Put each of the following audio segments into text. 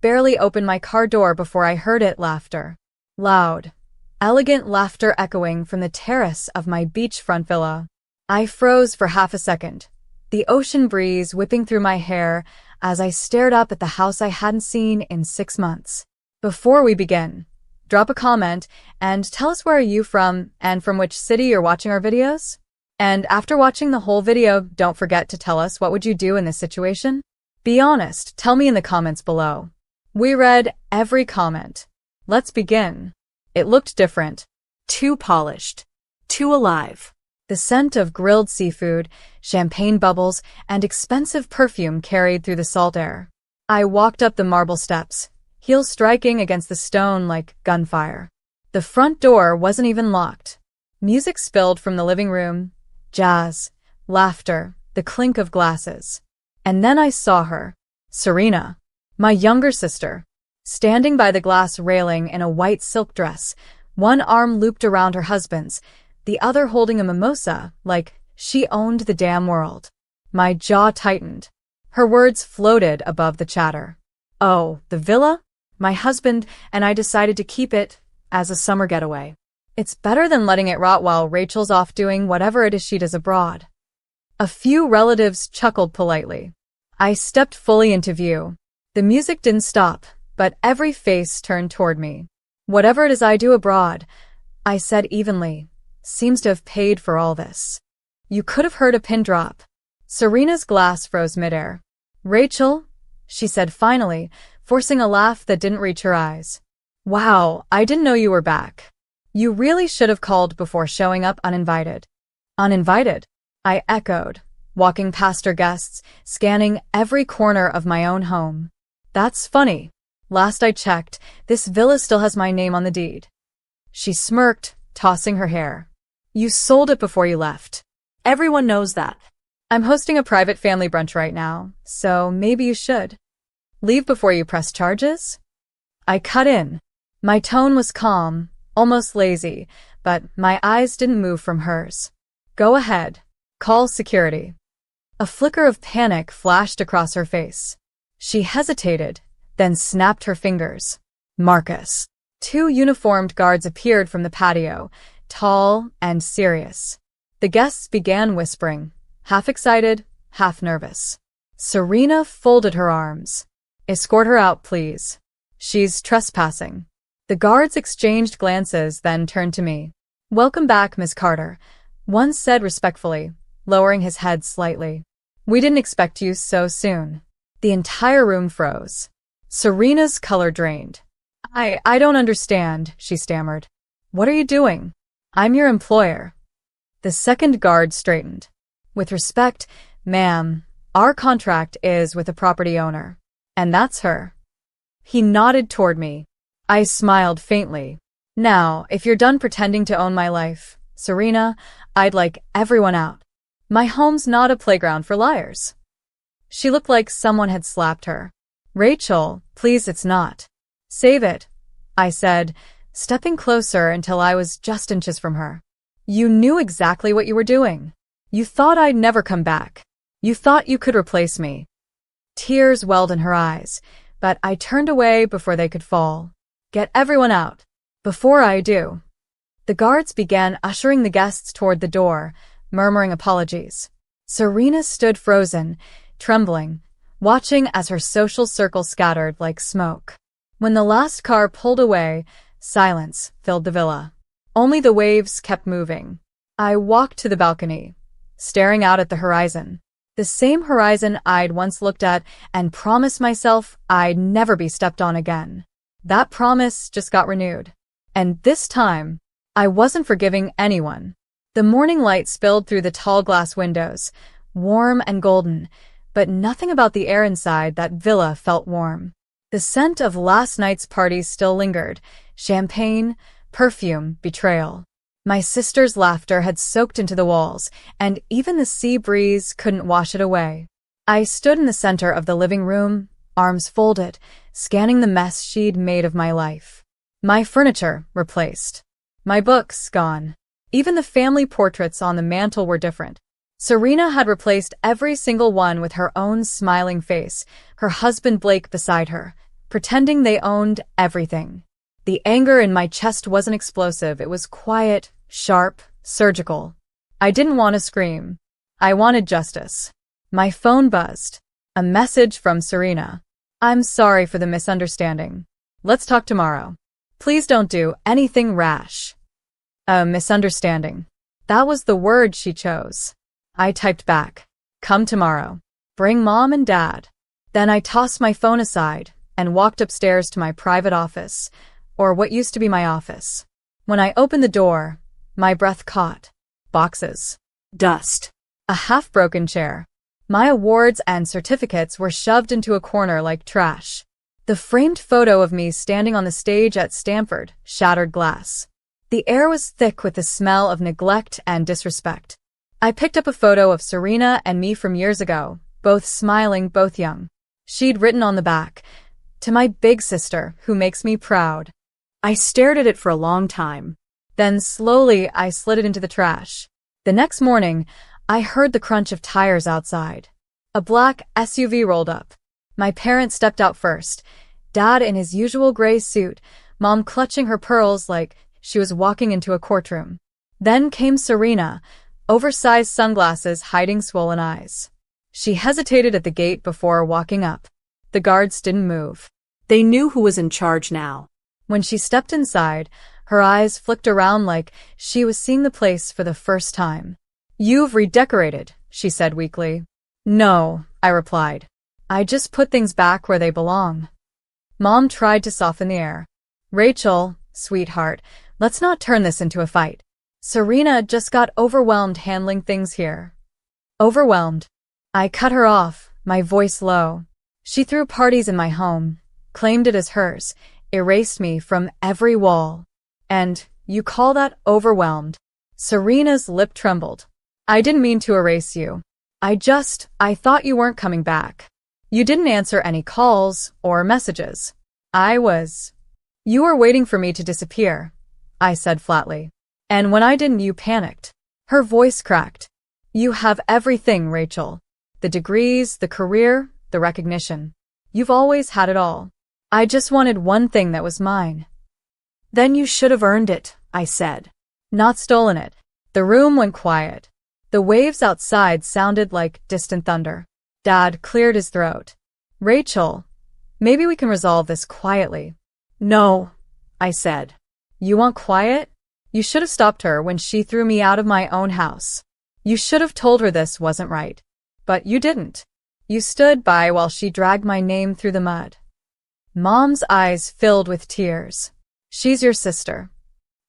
barely opened my car door before I heard it laughter. Loud, elegant laughter echoing from the terrace of my beachfront villa. I froze for half a second, the ocean breeze whipping through my hair as I stared up at the house I hadn't seen in 6 months. Before we begin, drop a comment and tell us where are you from and from which city you're watching our videos? And after watching the whole video, don't forget to tell us what would you do in this situation? Be honest, tell me in the comments below. We read every comment. Let's begin. It looked different. Too polished. Too alive. The scent of grilled seafood, champagne bubbles, and expensive perfume carried through the salt air. I walked up the marble steps, heels striking against the stone like gunfire. The front door wasn't even locked. Music spilled from the living room, jazz, laughter, the clink of glasses. And then I saw her, Serena, my younger sister, standing by the glass railing in a white silk dress, one arm looped around her husband's, the other holding a mimosa, like she owned the damn world. My jaw tightened. Her words floated above the chatter. Oh, the villa? My husband and I decided to keep it as a summer getaway. It's better than letting it rot while Rachel's off doing whatever it is she does abroad. A few relatives chuckled politely. I stepped fully into view. The music didn't stop, but every face turned toward me. Whatever it is I do abroad, I said evenly, seems to have paid for all this. You could have heard a pin drop. Serena's glass froze midair. Rachel, she said finally, forcing a laugh that didn't reach her eyes. Wow, I didn't know you were back. You really should have called before showing up uninvited. Uninvited? I echoed, walking past her guests, scanning every corner of my own home. That's funny. Last I checked, this villa still has my name on the deed. She smirked, tossing her hair. You sold it before you left. Everyone knows that. I'm hosting a private family brunch right now, so maybe you should. Leave before you press charges? I cut in. My tone was calm, almost lazy, but my eyes didn't move from hers. Go ahead. Call security. A flicker of panic flashed across her face. She hesitated, then snapped her fingers. Marcus. 2 uniformed guards appeared from the patio, tall and serious. The guests began whispering, half excited, half nervous. Serena folded her arms. Escort her out, please. She's trespassing. The guards exchanged glances, then turned to me. Welcome back, Miss Carter, one said respectfully, lowering his head slightly. We didn't expect you so soon. The entire room froze. Serena's color drained. I don't understand, she stammered. What are you doing? I'm your employer. The second guard straightened. With respect, ma'am, our contract is with the property owner. And that's her. He nodded toward me. I smiled faintly. Now, if you're done pretending to own my life, Serena, I'd like everyone out. My home's not a playground for liars. She looked like someone had slapped her. Rachel, please, it's not. Save it, I said, stepping closer until I was just inches from her. You knew exactly what you were doing. You thought I'd never come back. You thought you could replace me. Tears welled in her eyes, but I turned away before they could fall. Get everyone out. Before I do. The guards began ushering the guests toward the door, murmuring apologies. Serena stood frozen, trembling, watching as her social circle scattered like smoke. When the last car pulled away, silence filled the villa. Only the waves kept moving. I walked to the balcony, staring out at the horizon. The same horizon I'd once looked at and promised myself I'd never be stepped on again. That promise just got renewed. And this time, I wasn't forgiving anyone. The morning light spilled through the tall glass windows, warm and golden, but nothing about the air inside that villa felt warm. The scent of last night's party still lingered, champagne, perfume, betrayal. My sister's laughter had soaked into the walls, and even the sea breeze couldn't wash it away. I stood in the center of the living room, arms folded, scanning the mess she'd made of my life. My furniture replaced. My books gone. Even the family portraits on the mantel were different. Serena had replaced every single one with her own smiling face, her husband Blake beside her, pretending they owned everything. The anger in my chest wasn't explosive, it was quiet, sharp, surgical. I didn't want to scream. I wanted justice. My phone buzzed. A message from Serena. I'm sorry for the misunderstanding. Let's talk tomorrow. Please don't do anything rash. A misunderstanding. That was the word she chose. I typed back. Come tomorrow. Bring mom and dad. Then I tossed my phone aside and walked upstairs to my private office, or what used to be my office. When I opened the door, my breath caught. Boxes. Dust. A half-broken chair. My awards and certificates were shoved into a corner like trash. The framed photo of me standing on the stage at Stanford, shattered glass. The air was thick with the smell of neglect and disrespect. I picked up a photo of Serena and me from years ago, both smiling, both young. She'd written on the back, "To my big sister, who makes me proud." I stared at it for a long time. Then slowly I slid it into the trash. The next morning, I heard the crunch of tires outside. A black SUV rolled up. My parents stepped out first, Dad in his usual gray suit, Mom clutching her pearls like she was walking into a courtroom. Then came Serena, oversized sunglasses hiding swollen eyes. She hesitated at the gate before walking up. The guards didn't move. They knew who was in charge now. When she stepped inside, her eyes flicked around like she was seeing the place for the first time. "You've redecorated," she said weakly. "No," I replied. "I just put things back where they belong." Mom tried to soften the air. "Rachel, sweetheart, let's not turn this into a fight. Serena just got overwhelmed handling things here." Overwhelmed. I cut her off, my voice low. She threw parties in my home, claimed it as hers, erased me from every wall. "And you call that overwhelmed?" Serena's lip trembled. "I didn't mean to erase you. I thought you weren't coming back. You didn't answer any calls or messages. You were waiting for me to disappear," I said flatly. "And when I didn't, you panicked." Her voice cracked. "You have everything, Rachel. The degrees, the career, the recognition. You've always had it all. I just wanted one thing that was mine." "Then you should have earned it," I said. "Not stolen it." The room went quiet. The waves outside sounded like distant thunder. Dad cleared his throat. "Rachel, maybe we can resolve this quietly." "No," I said. "You want quiet? You should have stopped her when she threw me out of my own house. You should have told her this wasn't right. But you didn't. You stood by while she dragged my name through the mud." Mom's eyes filled with tears. "She's your sister.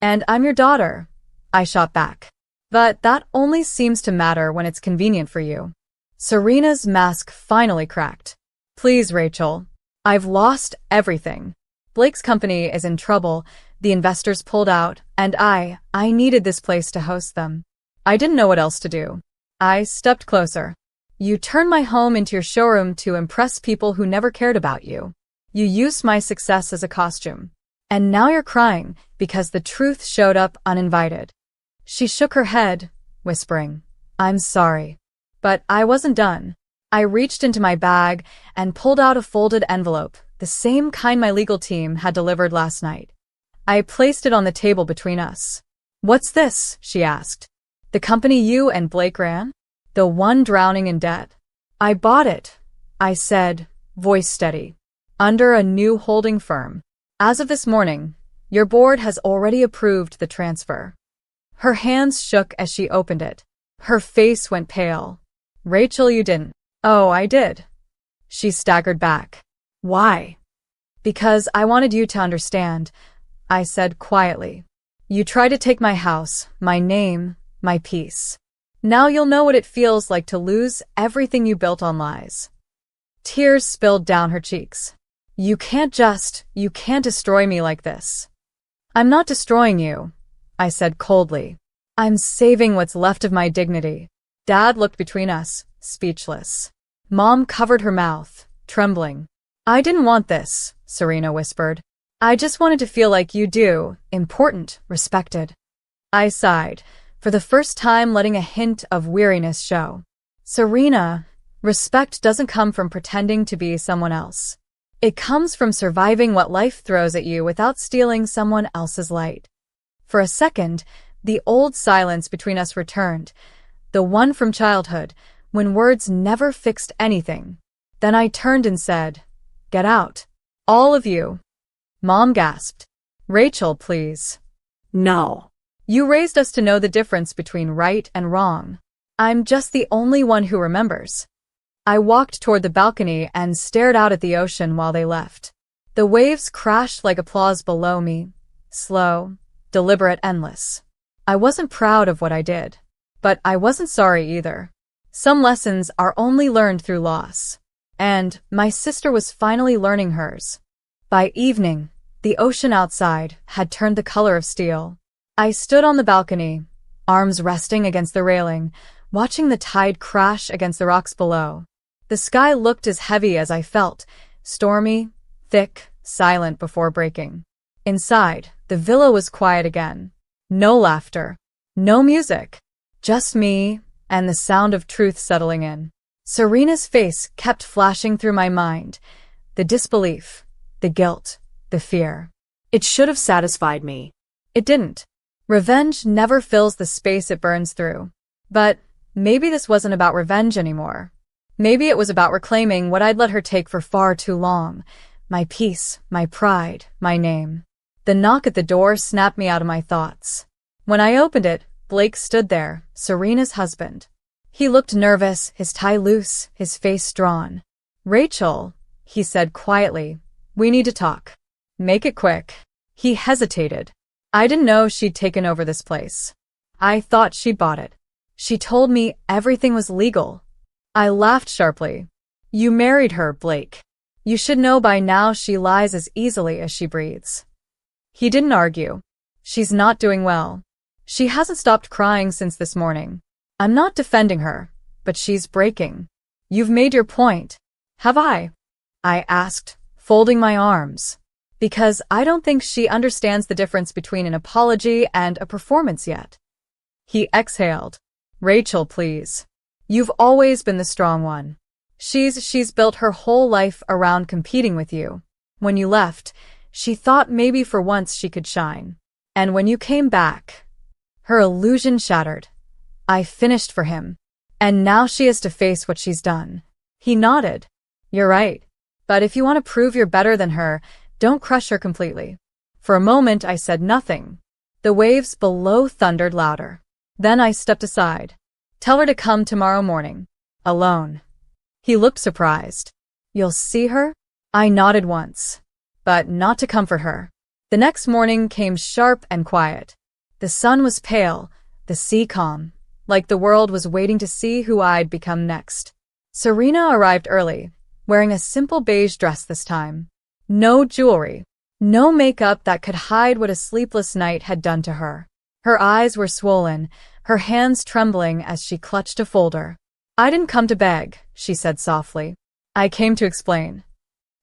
And I'm your daughter," I shot back. "But that only seems to matter when it's convenient for you." Serena's mask finally cracked. "Please, Rachel. I've lost everything. Blake's company is in trouble, the investors pulled out, and I needed this place to host them. I didn't know what else to do." I stepped closer. "You turned my home into your showroom to impress people who never cared about you. You used my success as a costume. And now you're crying because the truth showed up uninvited." She shook her head, whispering, "I'm sorry." But I wasn't done. I reached into my bag and pulled out a folded envelope, the same kind my legal team had delivered last night. I placed it on the table between us. "What's this?" she asked. "The company you and Blake ran? The one drowning in debt?" "I bought it," I said, voice steady, "under a new holding firm. As of this morning, your board has already approved the transfer." Her hands shook as she opened it. Her face went pale. "Rachel, you didn't." "Oh, I did." She staggered back. "Why?" "Because I wanted you to understand," I said quietly. "You tried to take my house, my name, my peace. Now you'll know what it feels like to lose everything you built on lies." Tears spilled down her cheeks. You can't destroy me like this." "I'm not destroying you," I said coldly. "I'm saving what's left of my dignity." Dad looked between us, speechless. Mom covered her mouth, trembling. "I didn't want this," Serena whispered. "I just wanted to feel like you do, important, respected." I sighed, for the first time letting a hint of weariness show. "Serena, respect doesn't come from pretending to be someone else. It comes from surviving what life throws at you without stealing someone else's light. For a second, the old silence between us returned, the one from childhood, when words never fixed anything. Then I turned and said, "Get out. All of you." Mom gasped. "Rachel, please." No. "You raised us to know the difference between right and wrong. I'm just the only one who remembers." I walked toward the balcony and stared out at the ocean while they left. The waves crashed like applause below me, slow, deliberate, endless. I wasn't proud of what I did, but I wasn't sorry either. Some lessons are only learned through loss, and my sister was finally learning hers. By evening, the ocean outside had turned the color of steel. I stood on the balcony, arms resting against the railing, watching the tide crash against the rocks below. The sky looked as heavy as I felt, stormy, thick, silent before breaking. Inside, the villa was quiet again. No laughter, no music, just me and the sound of truth settling in. Serena's face kept flashing through my mind, the disbelief, the guilt, the fear. It should have satisfied me. It didn't. Revenge never fills the space it burns through. But maybe this wasn't about revenge anymore. Maybe it was about reclaiming what I'd let her take for far too long. My peace, my pride, my name. The knock at the door snapped me out of my thoughts. When I opened it, Blake stood there, Serena's husband. He looked nervous, his tie loose, his face drawn. "Rachel," he said quietly, "we need to talk. Make it quick." He hesitated. I didn't know she'd taken over this place. I thought she'd bought it. She told me everything was legal. I laughed sharply. "You married her, Blake. You should know by now she lies as easily as she breathes." He didn't argue. "She's not doing well. She hasn't stopped crying since this morning. I'm not defending her, but she's breaking." "You've made your point." "Have I?" I asked, folding my arms. "Because I don't think she understands the difference between an apology and a performance yet." He exhaled. "Rachel, please. You've always been the strong one. She's built her whole life around competing with you. When you left, she thought maybe for once she could shine. And when you came back, her illusion shattered. I finished for him. And now she has to face what she's done." He nodded. "You're right. But if you want to prove you're better than her, don't crush her completely." For a moment I said nothing. The waves below thundered louder. Then I stepped aside. "Tell her to come tomorrow morning. Alone." He looked surprised. "You'll see her?" I nodded once. But not to comfort her. The next morning came sharp and quiet. The sun was pale, the sea calm, like the world was waiting to see who I'd become next. Serena arrived early, wearing a simple beige dress this time. No jewelry, no makeup that could hide what a sleepless night had done to her. Her eyes were swollen, her hands trembling as she clutched a folder. "I didn't come to beg," she said softly. "I came to explain."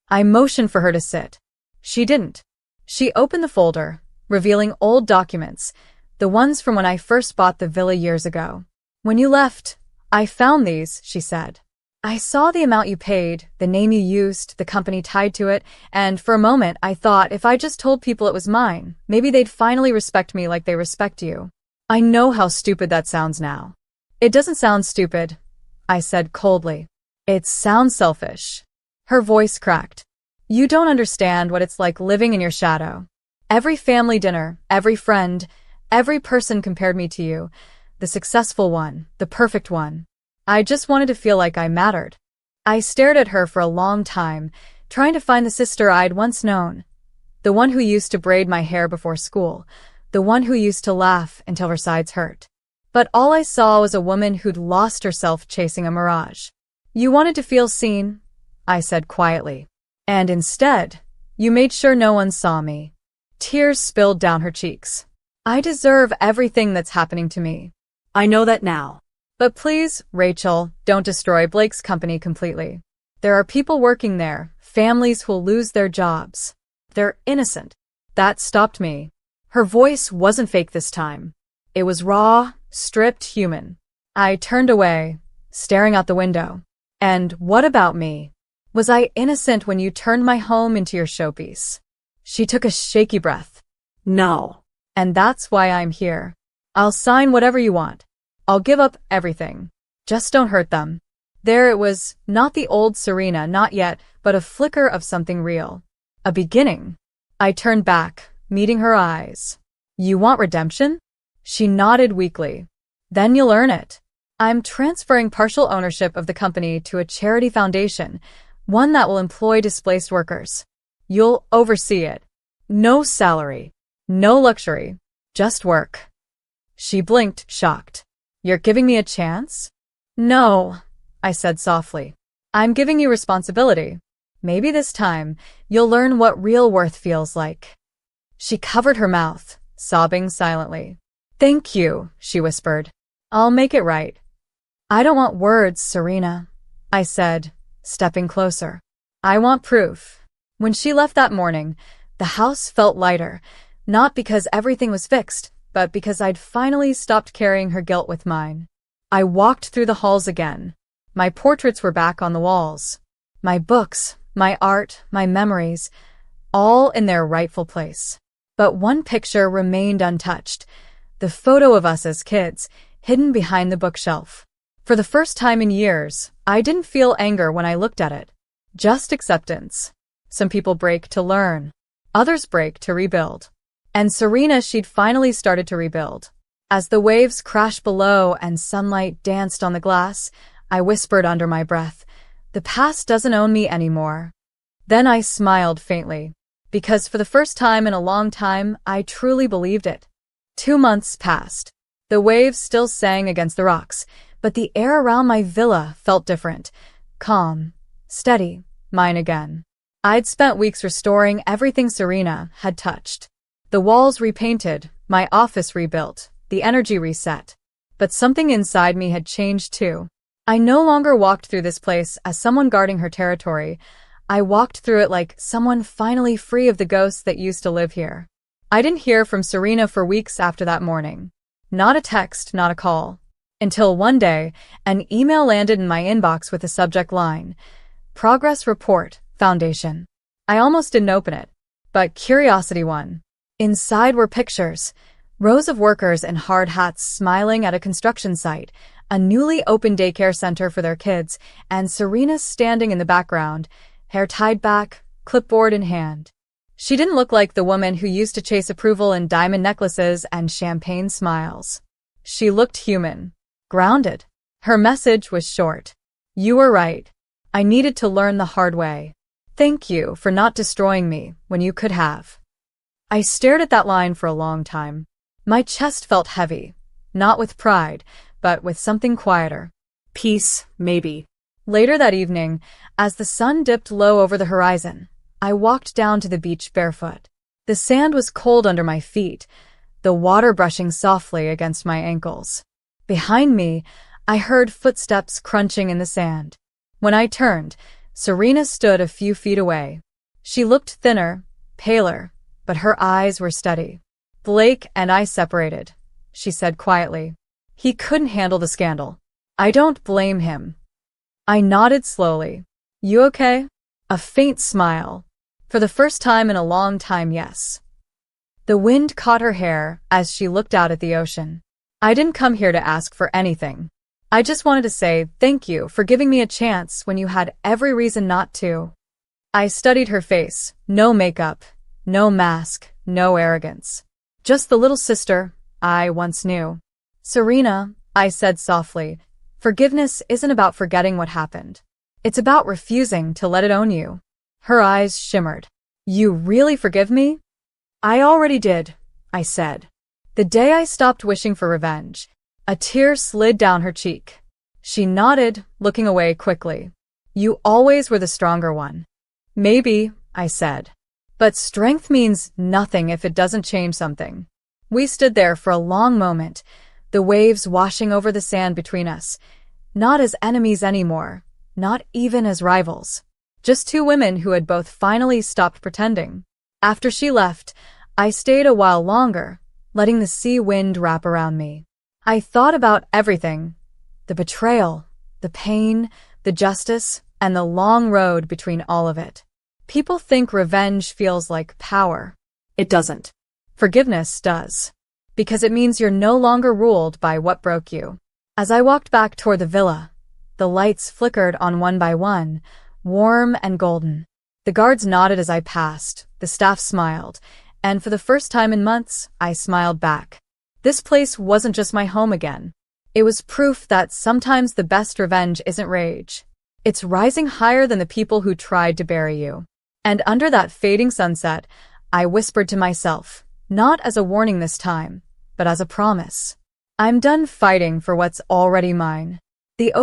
I motioned for her to sit. She didn't. She opened the folder, revealing old documents, the ones from when I first bought the villa years ago. "When you left, I found these," she said. "I saw the amount you paid, the name you used, the company tied to it, and for a moment I thought if I just told people it was mine, maybe they'd finally respect me like they respect you." I know how stupid that sounds now. "It doesn't sound stupid," I said coldly. "It sounds selfish." Her voice cracked. "You don't understand what it's like living in your shadow. Every family dinner, every friend, every person compared me to you, the successful one, the perfect one. I just wanted to feel like I mattered." I stared at her for a long time, trying to find the sister I'd once known. The one who used to braid my hair before school, the one who used to laugh until her sides hurt. But all I saw was a woman who'd lost herself chasing a mirage. "You wanted to feel seen," I said quietly. "And instead, you made sure no one saw me." Tears spilled down her cheeks. "I deserve everything that's happening to me." "I know that now." "But please, Rachel, don't destroy Blake's company completely. There are people working there, families who'll lose their jobs. They're innocent." That stopped me. Her voice wasn't fake this time. It was raw, stripped, human. I turned away, staring out the window. "And what about me? Was I innocent when you turned my home into your showpiece? She took a shaky breath. No. And that's why I'm here. I'll sign whatever you want. I'll give up everything. Just don't hurt them. There it was, not the old Serena, not yet, but a flicker of something real. A beginning. I turned back, meeting her eyes. You want redemption? She nodded weakly. Then you'll earn it. I'm transferring partial ownership of the company to a charity foundation, one that will employ displaced workers. You'll oversee it. No salary. No luxury. Just work. She blinked, shocked. You're giving me a chance? No, I said softly. I'm giving you responsibility. Maybe this time, you'll learn what real worth feels like. She covered her mouth, sobbing silently. Thank you, she whispered. I'll make it right. I don't want words, Serena, I said, stepping closer. I want proof. When she left that morning, the house felt lighter, not because everything was fixed, but because I'd finally stopped carrying her guilt with mine. I walked through the halls again. My portraits were back on the walls. My books, my art, my memories, all in their rightful place. But one picture remained untouched, the photo of us as kids, hidden behind the bookshelf. For the first time in years, I didn't feel anger when I looked at it. Just acceptance. Some people break to learn. Others break to rebuild. And Serena, she'd finally started to rebuild. As the waves crashed below and sunlight danced on the glass, I whispered under my breath, the past doesn't own me anymore. Then I smiled faintly, because for the first time in a long time, I truly believed it. 2 months passed. The waves still sang against the rocks, but the air around my villa felt different. Calm, steady, mine again. I'd spent weeks restoring everything Serena had touched. The walls repainted, my office rebuilt, the energy reset. But something inside me had changed too. I no longer walked through this place as someone guarding her territory. I walked through it like someone finally free of the ghosts that used to live here. I didn't hear from Serena for weeks after that morning. Not a text, not a call. Until one day, an email landed in my inbox with a subject line, Progress Report, Foundation. I almost didn't open it, but curiosity won. Inside were pictures, rows of workers in hard hats smiling at a construction site, a newly opened daycare center for their kids, and Serena standing in the background, hair tied back, clipboard in hand. She didn't look like the woman who used to chase approval in diamond necklaces and champagne smiles. She looked human, grounded. Her message was short. You were right. I needed to learn the hard way. Thank you for not destroying me when you could have. I stared at that line for a long time. My chest felt heavy, not with pride, but with something quieter. Peace, maybe. Later that evening, as the sun dipped low over the horizon, I walked down to the beach barefoot. The sand was cold under my feet, the water brushing softly against my ankles. Behind me, I heard footsteps crunching in the sand. When I turned, Serena stood a few feet away. She looked thinner, paler, but her eyes were steady. Blake and I separated, she said quietly. He couldn't handle the scandal. I don't blame him. I nodded slowly. You okay? A faint smile. For the first time in a long time, yes. The wind caught her hair as she looked out at the ocean. I didn't come here to ask for anything. I just wanted to say thank you for giving me a chance when you had every reason not to. I studied her face. No makeup, no mask, no arrogance. Just the little sister I once knew. Serena, I said softly, forgiveness isn't about forgetting what happened. It's about refusing to let it own you. Her eyes shimmered. You really forgive me? I already did, I said. The day I stopped wishing for revenge, a tear slid down her cheek. She nodded, looking away quickly. You always were the stronger one. Maybe, I said. But strength means nothing if it doesn't change something. We stood there for a long moment, the waves washing over the sand between us. Not as enemies anymore, not even as rivals. Just two women who had both finally stopped pretending. After she left, I stayed a while longer, letting the sea wind wrap around me. I thought about everything. The betrayal, the pain, the justice, and the long road between all of it. People think revenge feels like power. It doesn't. Forgiveness does. Because it means you're no longer ruled by what broke you. As I walked back toward the villa, the lights flickered on one by one, warm and golden. The guards nodded as I passed, the staff smiled, and for the first time in months, I smiled back. This place wasn't just my home again. It was proof that sometimes the best revenge isn't rage. It's rising higher than the people who tried to bury you. And under that fading sunset, I whispered to myself, not as a warning this time, but as a promise. I'm done fighting for what's already mine. The